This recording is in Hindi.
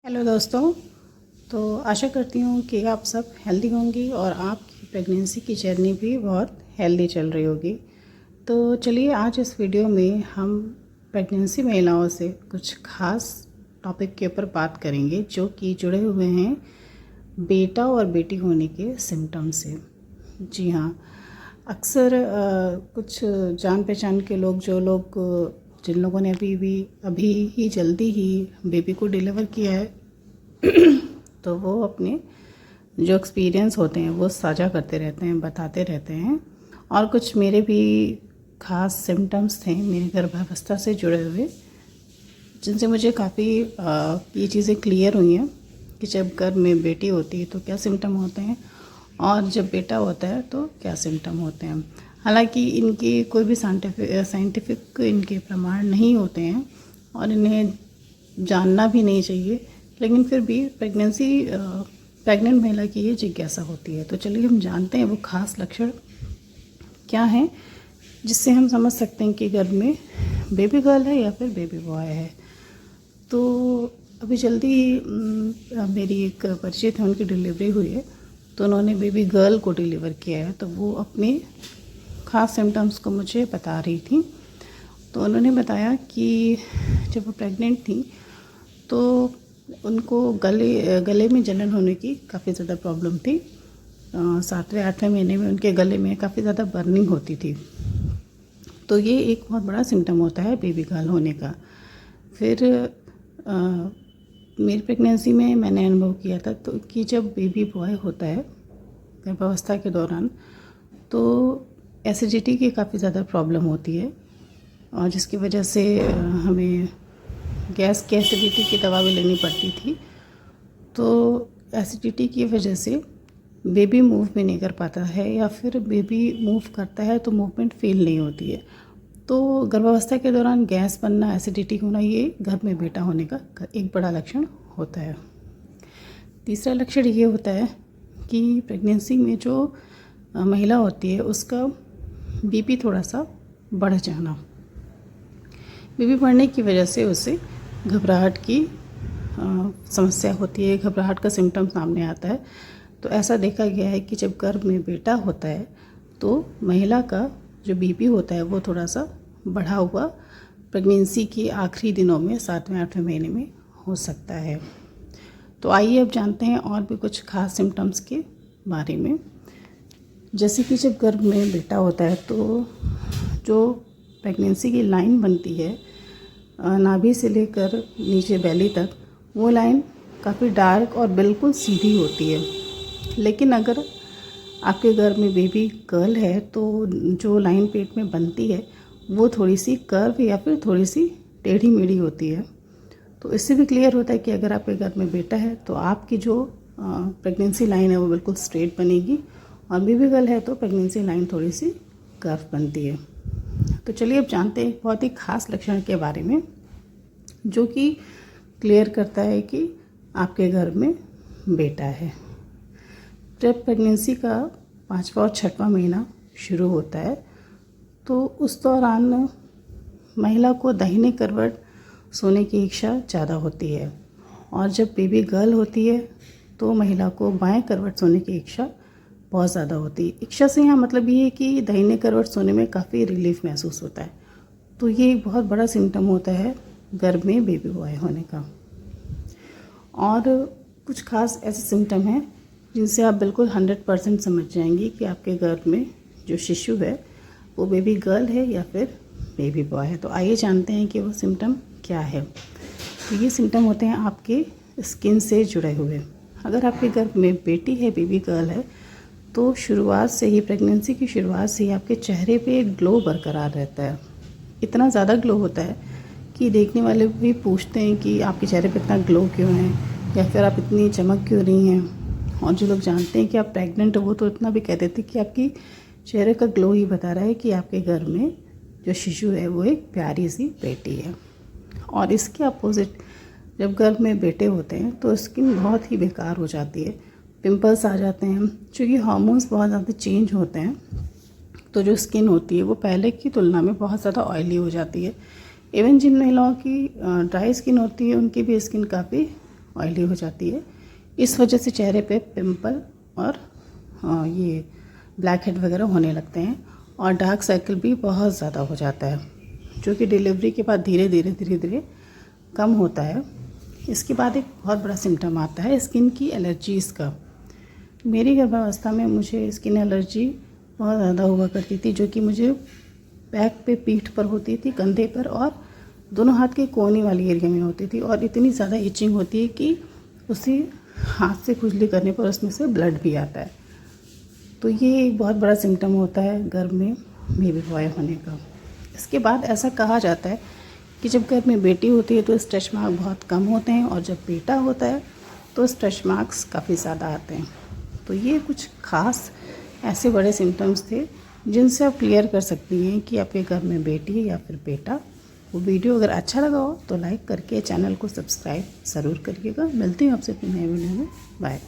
हेलो दोस्तों। तो आशा करती हूँ कि आप सब हेल्दी होंगी और आपकी प्रेगनेंसी की जर्नी भी बहुत हेल्दी चल रही होगी। तो चलिए आज इस वीडियो में हम प्रेगनेंसी महिलाओं से कुछ खास टॉपिक के ऊपर बात करेंगे जो कि जुड़े हुए हैं बेटा और बेटी होने के सिम्टम्स से। जी हाँ, अक्सर कुछ जान पहचान के लोग जिन लोगों ने अभी ही जल्दी ही बेबी को डिलीवर किया है तो वो अपने जो एक्सपीरियंस होते हैं वो साझा करते रहते हैं, बताते रहते हैं। और कुछ मेरे भी ख़ास सिम्टम्स थे मेरी गर्भावस्था से जुड़े हुए, जिनसे मुझे काफ़ी ये चीज़ें क्लियर हुई हैं कि जब गर्भ में बेटी होती है तो क्या सिम्टम होते हैं और जब बेटा होता है तो क्या सिम्टम होते हैं। हालांकि इनकी कोई भी साइंटिफिक इनके प्रमाण नहीं होते हैं और इन्हें जानना भी नहीं चाहिए, लेकिन फिर भी प्रेग्नेंट महिला की ये जिज्ञासा होती है। तो चलिए हम जानते हैं वो खास लक्षण क्या हैं जिससे हम समझ सकते हैं कि गर्भ में बेबी गर्ल है या फिर बेबी बॉय है। तो अभी जल्दी मेरी एक परिचित है, उनकी डिलीवरी हुई है, तो उन्होंने बेबी गर्ल को डिलीवर किया है। तो वो अपने ख़ास सिम्टम्स को मुझे बता रही थी। तो उन्होंने बताया कि जब वो प्रेग्नेंट थी तो उनको गले में जलन होने की काफ़ी ज़्यादा प्रॉब्लम थी। 7वें 8वें महीने में उनके गले में काफ़ी ज़्यादा बर्निंग होती थी। तो ये एक बहुत बड़ा सिम्टम होता है बेबी गर्ल होने का। फिर मेरी प्रेगनेंसी में मैंने अनुभव किया था तो कि जब बेबी बॉय होता है गर्भावस्था के दौरान तो एसिडिटी की काफ़ी ज़्यादा प्रॉब्लम होती है और जिसकी वजह से हमें गैस की एसिडिटी की दवा भी लेनी पड़ती थी। तो एसिडिटी की वजह से बेबी मूव भी नहीं कर पाता है या फिर बेबी मूव करता है तो मूवमेंट फील नहीं होती है। तो गर्भावस्था के दौरान गैस बनना, एसिडिटी होना, ये गर्भ में बेटा होने का एक बड़ा लक्षण होता है। तीसरा लक्षण ये होता है कि प्रेगनेंसी में जो महिला होती है उसका बीपी थोड़ा सा बढ़ जाना। बीपी बढ़ने की वजह से उसे घबराहट की समस्या होती है, घबराहट का सिम्टम सामने आता है। तो ऐसा देखा गया है कि जब गर्भ में बेटा होता है तो महिला का जो बीपी होता है वो थोड़ा सा बढ़ा हुआ प्रेगनेंसी के आखिरी दिनों में 7वें 8वें महीने में हो सकता है। तो आइए अब जानते हैं और भी कुछ खास सिम्टम्स के बारे में। जैसे कि जब गर्भ में बेटा होता है तो जो प्रेगनेंसी की लाइन बनती है नाभि से लेकर नीचे बेली तक, वो लाइन काफ़ी डार्क और बिल्कुल सीधी होती है। लेकिन अगर आपके गर्भ में बेबी गर्ल है तो जो लाइन पेट में बनती है वो थोड़ी सी कर्व या फिर थोड़ी सी टेढ़ी मेढ़ी होती है। तो इससे भी क्लियर होता है कि अगर आपके गर्भ में बेटा है तो आपकी जो प्रेगनेंसी लाइन है वो बिल्कुल स्ट्रेट बनेगी और बेबी गर्ल है तो प्रेगनेंसी लाइन थोड़ी सी कर्व बनती है। तो चलिए अब जानते हैं बहुत ही खास लक्षण के बारे में जो कि क्लियर करता है कि आपके गर्भ में बेटा है। जब प्रेगनेंसी का 5वां और 6वां महीना शुरू होता है तो उस दौरान महिला को दाहिने करवट सोने की इच्छा ज़्यादा होती है और जब बेबी गर्ल होती है तो महिला को बाएं करवट सोने की इच्छा बहुत ज़्यादा होती है। इच्छा से यहाँ मतलब ये है कि दाहिने करवट सोने में काफ़ी रिलीफ महसूस होता है। तो ये एक बहुत बड़ा सिम्टम होता है गर्भ में बेबी बॉय होने का। और कुछ खास ऐसे सिम्टम हैं जिनसे आप बिल्कुल 100% समझ जाएंगी कि आपके गर्भ में जो शिशु है वो बेबी गर्ल है या फिर बेबी बॉय है। तो आइए जानते हैं कि वो सिम्टम क्या है। तो ये सिम्टम होते हैं आपके स्किन से जुड़े हुए। अगर आपके गर्भ में बेटी है, बेबी गर्ल है, तो शुरुआत से ही, प्रेगनेंसी की शुरुआत से ही आपके चेहरे पे एक ग्लो बरकरार रहता है। इतना ज़्यादा ग्लो होता है कि देखने वाले भी पूछते हैं कि आपके चेहरे पे इतना ग्लो क्यों है या फिर आप इतनी चमक क्यों रही हैं। और जो लोग जानते हैं कि आप प्रेग्नेंट हो वो तो इतना भी कह देते हैं कि आपकी चेहरे का ग्लो ही बता रहा है कि आपके घर में जो शिशु है वो एक प्यारी सी बेटी है। और इसके अपोजिट जब गर्भ में बेटे होते हैं तो स्किन बहुत ही बेकार हो जाती है, पिंपल्स आ जाते हैं। क्योंकि हार्मोन्स बहुत ज़्यादा चेंज होते हैं तो जो स्किन होती है वो पहले की तुलना में बहुत ज़्यादा ऑयली हो जाती है। इवन जिन महिलाओं की ड्राई स्किन होती है उनकी भी स्किन काफ़ी ऑयली हो जाती है। इस वजह से चेहरे पे पिंपल और ये ब्लैक हेड वगैरह होने लगते हैं और डार्क सर्कल भी बहुत ज़्यादा हो जाता है, जो कि डिलीवरी के बाद धीरे धीरे कम होता है। इसके बाद एक बहुत बड़ा सिम्टम आता है स्किन की एलर्जीज़ का। मेरी गर्भावस्था में मुझे स्किन एलर्जी बहुत ज़्यादा हुआ करती थी, जो कि मुझे बैक पे, पीठ पर होती थी, कंधे पर और दोनों हाथ के कोहनी वाली एरिया में होती थी और इतनी ज़्यादा इचिंग होती है कि उसी हाथ से खुजली करने पर उसमें से ब्लड भी आता है। तो ये एक बहुत बड़ा सिम्टम होता है गर्भ में बेबी बॉय होने का। इसके बाद ऐसा कहा जाता है कि जब गर्भ में बेटी होती है तो स्ट्रेच मार्क बहुत कम होते हैं और जब बेटा होता है तो स्ट्रेच मार्क्स काफ़ी ज़्यादा आते हैं। तो ये कुछ खास ऐसे बड़े सिम्टम्स थे जिनसे आप क्लियर कर सकती हैं कि आपके घर में बेटी है या फिर बेटा। वो वीडियो अगर अच्छा लगा हो तो लाइक करके चैनल को सब्सक्राइब ज़रूर करिएगा। मिलती हूँ आपसे अपने नए वीडियो में। बाय।